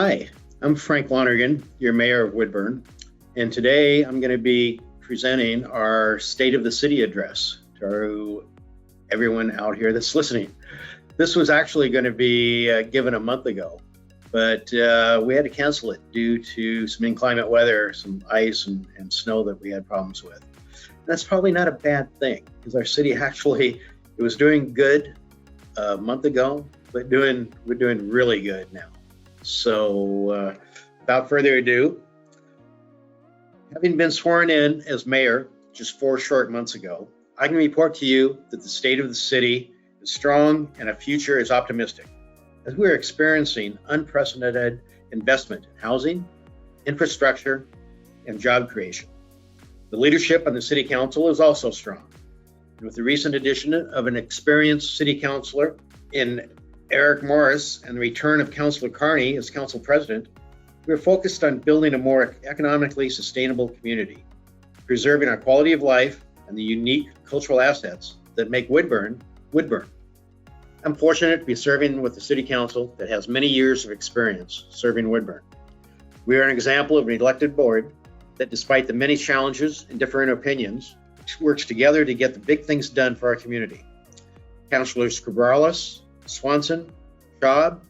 Hi, I'm Frank Lonergan, your mayor of Woodburn, and today I'm going to be presenting our State of the City address to everyone out here that's listening. This was actually going to be given a month ago, but we had to cancel it due to some inclement weather, some ice and snow that we had problems with. And that's probably not a bad thing because our city actually, it was doing good a month ago, but we're doing really good now. So without further ado, having been sworn in as mayor just 4 short months ago, I can report to you that the state of the city is strong and our future is optimistic, as we are experiencing unprecedented investment in housing, infrastructure, and job creation. The leadership on the city council is also strong. And with the recent addition of an experienced city councilor in Eric Morris and the return of Councilor Carney as council president, we are focused on building a more economically sustainable community, preserving our quality of life and the unique cultural assets that make Woodburn, Woodburn. I'm fortunate to be serving with the city council that has many years of experience serving Woodburn. We are an example of an elected board that, despite the many challenges and differing opinions, works together to get the big things done for our community. Councilors Cabrales, Swanson, Schaub,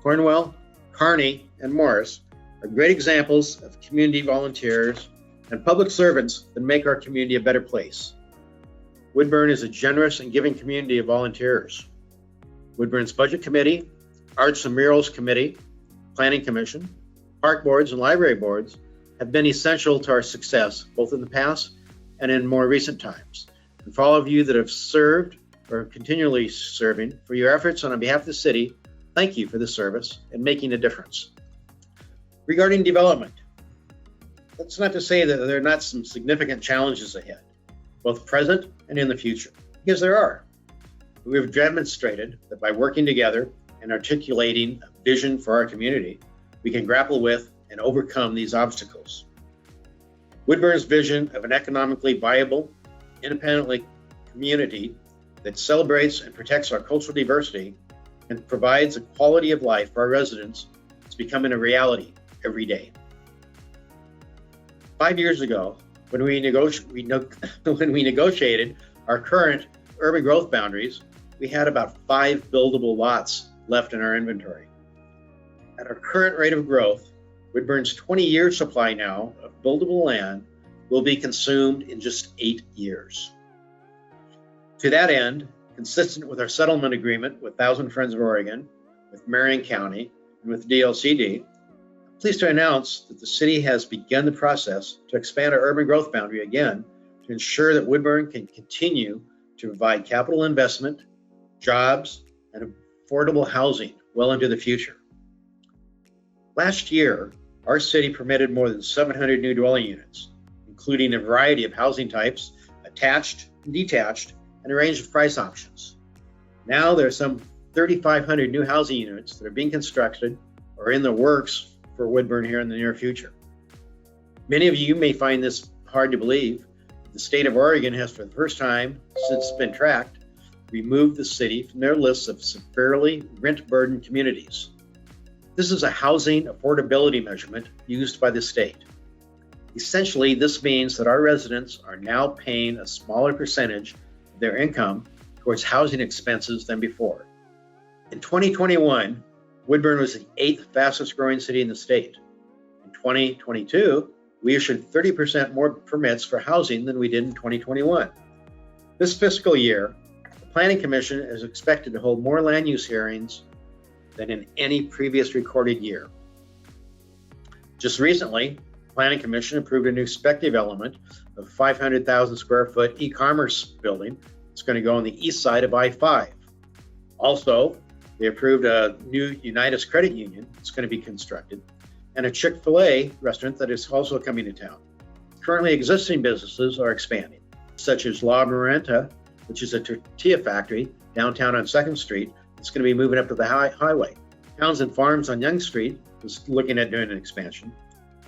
Cornwell, Carney, and Morris are great examples of community volunteers and public servants that make our community a better place. Woodburn is a generous and giving community of volunteers. Woodburn's Budget Committee, Arts and Murals Committee, Planning Commission, Park Boards, and Library Boards have been essential to our success, both in the past and in more recent times. And for all of you that have served or continually serving, for your efforts on behalf of the city, thank you for the service and making a difference. Regarding development, that's not to say that there are not some significant challenges ahead, both present and in the future, because there are. We have demonstrated that by working together and articulating a vision for our community, we can grapple with and overcome these obstacles. Woodburn's vision of an economically viable, independent community that celebrates and protects our cultural diversity and provides a quality of life for our residents is becoming a reality every day. 5 years ago, when we negotiated our current urban growth boundaries, we had about 5 buildable lots left in our inventory. At our current rate of growth, Woodburn's 20-year supply now of buildable land will be consumed in just 8 years. To that end, consistent with our settlement agreement with Thousand Friends of Oregon, with Marion County, and with DLCD, I'm pleased to announce that the city has begun the process to expand our urban growth boundary again to ensure that Woodburn can continue to provide capital investment, jobs, and affordable housing well into the future. Last year, our city permitted more than 700 new dwelling units, including a variety of housing types, attached and detached, and a range of price options. Now there are some 3,500 new housing units that are being constructed or in the works for Woodburn here in the near future. Many of you may find this hard to believe. The state of Oregon has, for the first time since it's been tracked, removed the city from their list of severely rent-burdened communities. This is a housing affordability measurement used by the state. Essentially, this means that our residents are now paying a smaller percentage of their income towards housing expenses than before. In 2021, Woodburn was the 8th fastest growing city in the state. In 2022, we issued 30% more permits for housing than we did in 2021. This fiscal year, the Planning Commission is expected to hold more land use hearings than in any previous recorded year. Just recently, the Planning Commission approved a new spec development of 500,000 square foot e-commerce building that's going to go on the east side of I-5. Also, they approved a new Unitas Credit Union that's going to be constructed and a Chick-fil-A restaurant that is also coming to town. Currently existing businesses are expanding, such as La Marenta, which is a tortilla factory downtown on 2nd Street. It's going to be moving up to the highway. Townsend Farms on Young Street is looking at doing an expansion.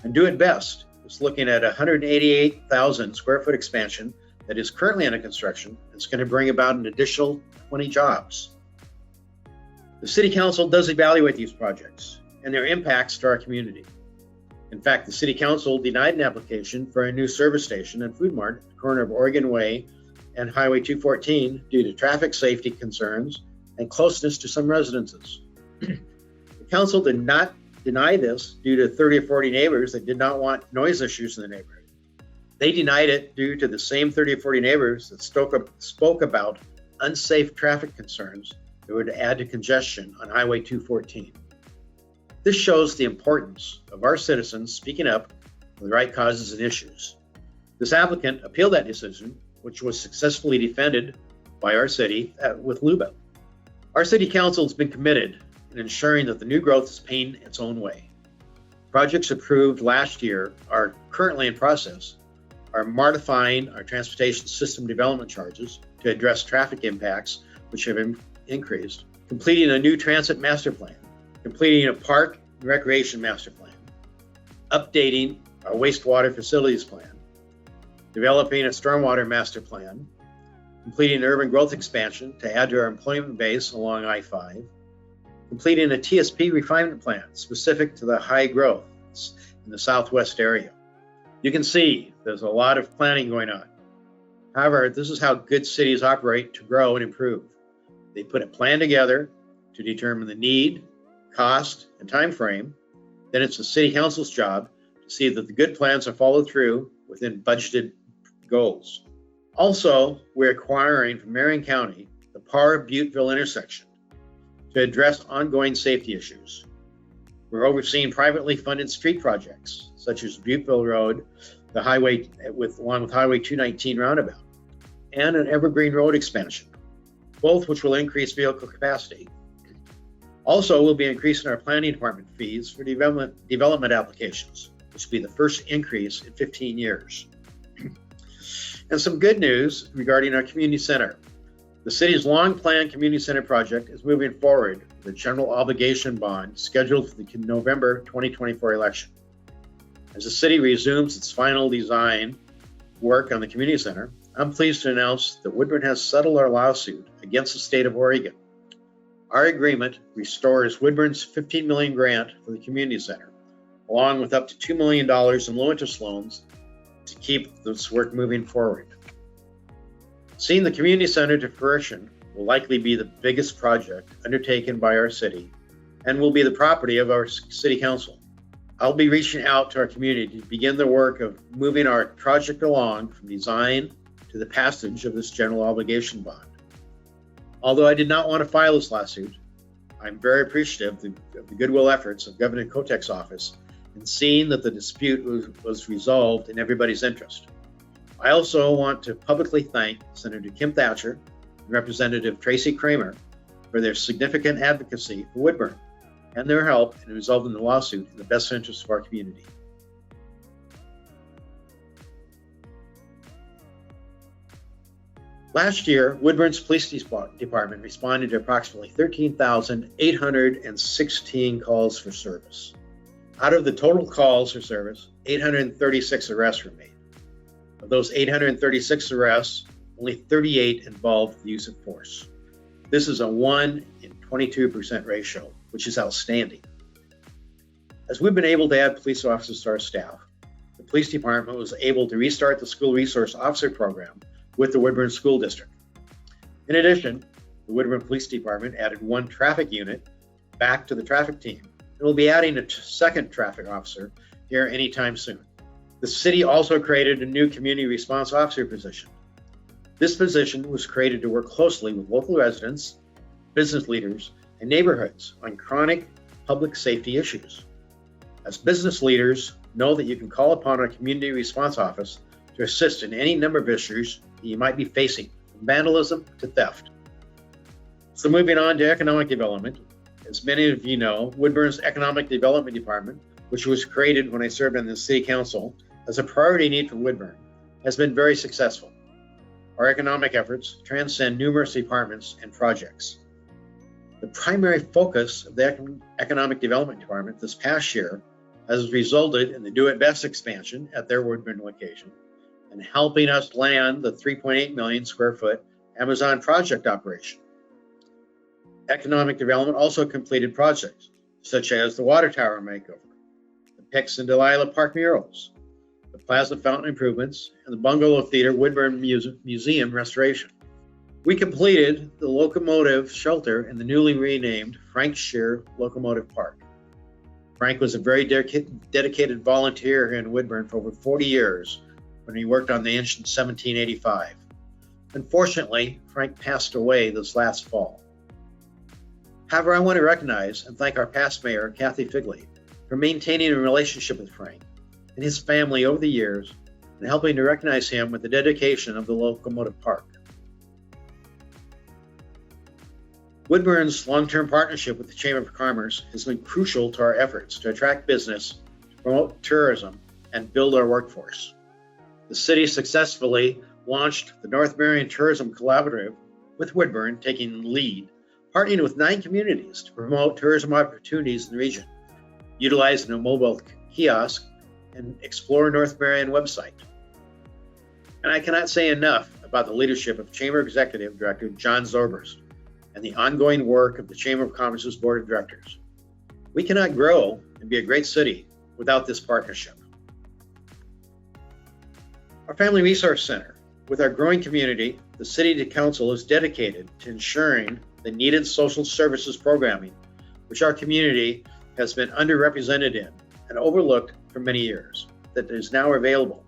And Do It Best is looking at a 188,000 square foot expansion that is currently under construction. It's going to bring about an additional 20 jobs. The City Council does evaluate these projects and their impacts to our community. In fact, the City Council denied an application for a new service station and food mart at the corner of Oregon Way and Highway 214 due to traffic safety concerns and closeness to some residences. The council did not deny this due to 30 or 40 neighbors that did not want noise issues in the neighborhood. They denied it due to the same 30 or 40 neighbors that spoke about unsafe traffic concerns that would add to congestion on Highway 214. This shows the importance of our citizens speaking up for the right causes and issues. This applicant appealed that decision, which was successfully defended by our city with LUBA. Our city council has been committed in ensuring that the new growth is paying its own way. Projects approved last year are currently in process, are modifying our transportation system development charges to address traffic impacts which have increased, completing a new transit master plan, completing a park and recreation master plan, updating our wastewater facilities plan, developing a stormwater master plan, completing an urban growth expansion to add to our employment base along I-5, completing a TSP refinement plan specific to the high growth in the southwest area. You can see there's a lot of planning going on. However, this is how good cities operate to grow and improve. They put a plan together to determine the need, cost, and time frame. Then it's the city council's job to see that the good plans are followed through within budgeted goals. Also, we're acquiring from Marion County the Parr-Butteville intersection to address ongoing safety issues. We're overseeing privately funded street projects such as Butteville Road, the highway along with Highway 219 roundabout, and an Evergreen Road expansion, both which will increase vehicle capacity. Also, we'll be increasing our planning department fees for development applications, which will be the first increase in 15 years. And some good news regarding our community center. The city's long-planned community center project is moving forward with a general obligation bond scheduled for the November 2024 election. As the city resumes its final design work on the community center, I'm pleased to announce that Woodburn has settled our lawsuit against the state of Oregon. Our agreement restores Woodburn's $15 million grant for the community center, along with up to $2 million in low-interest loans to keep this work moving forward. Seeing the community center to fruition will likely be the biggest project undertaken by our city and will be the property of our city council. I'll be reaching out to our community to begin the work of moving our project along from design to the passage of this general obligation bond. Although I did not want to file this lawsuit, I'm very appreciative of the goodwill efforts of Governor Kotek's office in seeing that the dispute was resolved in everybody's interest. I also want to publicly thank Senator Kim Thatcher and Representative Tracy Kramer for their significant advocacy for Woodburn and their help in resolving the lawsuit in the best interest of our community. Last year, Woodburn's police department responded to approximately 13,816 calls for service. Out of the total calls for service, 836 arrests were made. Of those 836 arrests, only 38 involved the use of force. This is a 1 in 22% ratio, which is outstanding. As we've been able to add police officers to our staff, the police department was able to restart the school resource officer program with the Woodburn School District. In addition, the Woodburn Police Department added 1 traffic unit back to the traffic team and will be adding a second traffic officer here anytime soon. The city also created a new community response officer position. This position was created to work closely with local residents, business leaders, and neighborhoods on chronic public safety issues. As business leaders, know that you can call upon our community response office to assist in any number of issues that you might be facing, from vandalism to theft. So moving on to economic development, as many of you know, Woodburn's Economic Development Department, which was created when I served on the City Council as a priority need for Woodburn, has been very successful. Our economic efforts transcend numerous departments and projects. The primary focus of the Economic Development Department this past year has resulted in the Do It Best expansion at their Woodburn location and helping us land the 3.8 million square foot Amazon project operation. Economic development also completed projects such as the water tower makeover, the Pix and Delilah Park murals, the Plaza Fountain improvements, and the Bungalow Theater Woodburn Museum restoration. We completed the locomotive shelter in the newly renamed Frank Shear Locomotive Park. Frank was a very dedicated volunteer here in Woodburn for over 40 years when he worked on the engine 1785. Unfortunately, Frank passed away this last fall. However, I want to recognize and thank our past mayor, Kathy Figley, for maintaining a relationship with Frank and his family over the years and helping to recognize him with the dedication of the locomotive park. Woodburn's long-term partnership with the Chamber of Commerce has been crucial to our efforts to attract business, promote tourism, and build our workforce. The city successfully launched the North Marion Tourism Collaborative, with Woodburn taking the lead, partnering with 9 communities to promote tourism opportunities in the region, utilizing a mobile kiosk and Explore North Marion website. And I cannot say enough about the leadership of Chamber Executive Director John Zorbers and the ongoing work of the Chamber of Commerce's Board of Directors. We cannot grow and be a great city without this partnership. Our Family Resource Center. With our growing community, the City Council is dedicated to ensuring the needed social services programming, which our community has been underrepresented in and overlooked for many years, that is now available.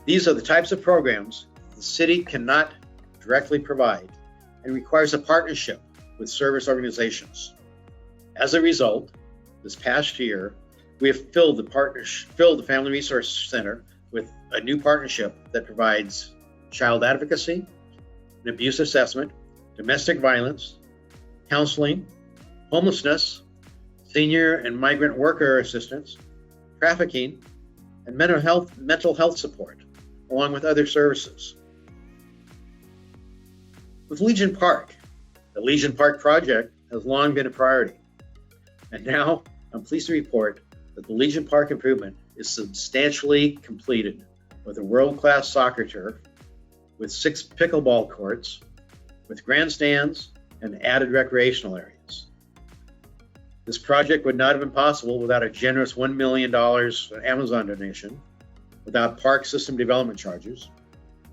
These are the types of programs the city cannot directly provide and requires a partnership with service organizations. As a result, this past year, we have filled the Family Resource Center with a new partnership that provides child advocacy, an abuse assessment, domestic violence, counseling, homelessness, senior and migrant worker assistance, trafficking, and mental health support, along with other services. With Legion Park, the Legion Park project has long been a priority. And now I'm pleased to report that the Legion Park improvement is substantially completed with a world-class soccer turf, with 6 pickleball courts, with grandstands and added recreational areas. This project would not have been possible without a generous $1 million Amazon donation, without park system development charges,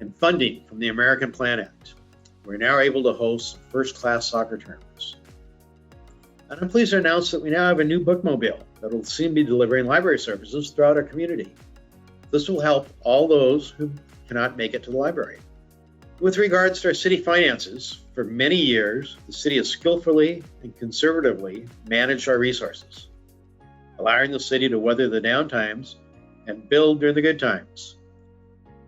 and funding from the American Plan Act. We're now able to host first-class soccer tournaments. And I'm pleased to announce that we now have a new bookmobile that will soon be delivering library services throughout our community. This will help all those who cannot make it to the library. With regards to our city finances, for many years, the city has skillfully and conservatively managed our resources, allowing the city to weather the down times and build during the good times.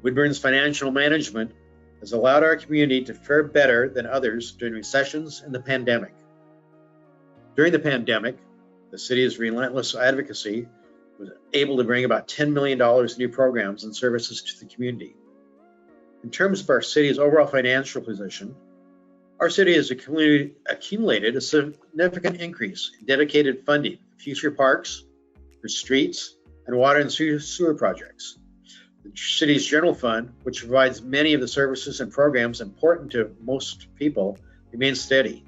Woodburn's financial management has allowed our community to fare better than others during recessions and the pandemic. During the pandemic, the city's relentless advocacy was able to bring about $10 million in new programs and services to the community. In terms of our city's overall financial position, our city has accumulated a significant increase in dedicated funding for future parks, for streets, and water and sewer projects. The city's general fund, which provides many of the services and programs important to most people, remains steady.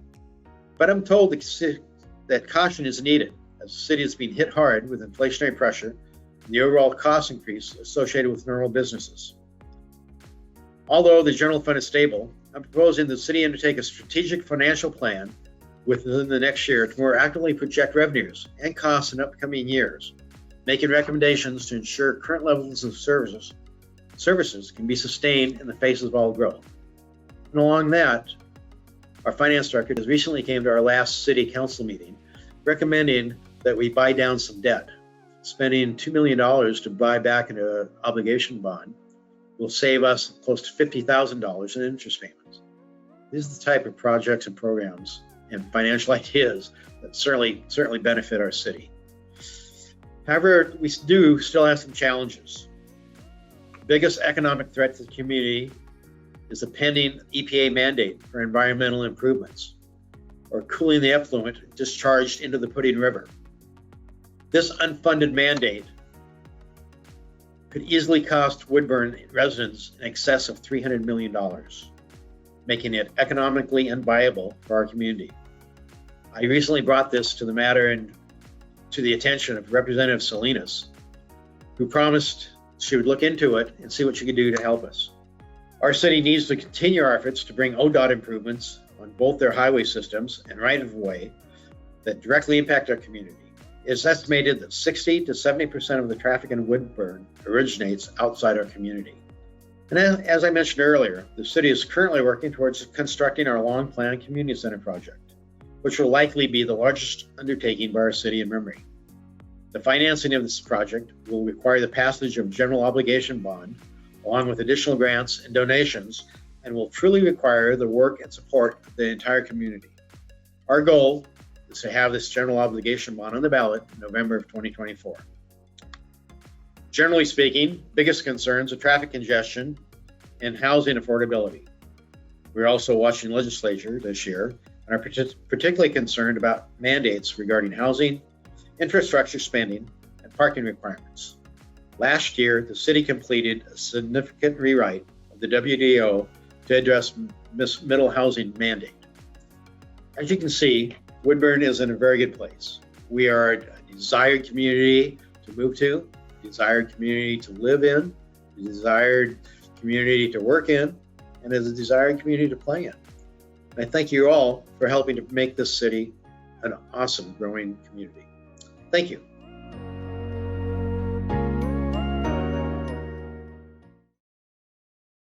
But I'm told that caution is needed, as the city is being hit hard with inflationary pressure and the overall cost increase associated with normal businesses. Although the general fund is stable, I'm proposing the city undertake a strategic financial plan within the next year to more accurately project revenues and costs in upcoming years, making recommendations to ensure current levels of services can be sustained in the face of all growth. And along that, our finance director has recently came to our last city council meeting, recommending that we buy down some debt. Spending $2 million to buy back an obligation bond will save us close to $50,000 in interest payments. These are the type of projects and programs and financial ideas that certainly benefit our city. However, we do still have some challenges. The biggest economic threat to the community is the pending EPA mandate for environmental improvements, or cooling the effluent discharged into the Pudding River. This unfunded mandate could easily cost Woodburn residents in excess of $300 million, making it economically unviable for our community. I recently brought this to the matter in to the attention of Representative Salinas, who promised she would look into it and see what she could do to help us. Our city needs to continue our efforts to bring ODOT improvements on both their highway systems and right-of-way that directly impact our community. It's estimated that 60 to 70% of the traffic in Woodburn originates outside our community. And as I mentioned earlier, the city is currently working towards constructing our long-planned community center project, which will likely be the largest undertaking by our city in memory. The financing of this project will require the passage of a general obligation bond, along with additional grants and donations, and will truly require the work and support of the entire community. Our goal is to have this general obligation bond on the ballot in November of 2024. Generally speaking, biggest concerns are traffic congestion and housing affordability. We're also watching legislature this year and are particularly concerned about mandates regarding housing, infrastructure spending, and parking requirements. Last year, the city completed a significant rewrite of the WDO to address middle housing mandate. As you can see, Woodburn is in a very good place. We are a desired community to move to, a desired community to live in, a desired community to work in, and as a desired community to play in. And I thank you all for helping to make this city an awesome growing community. Thank you.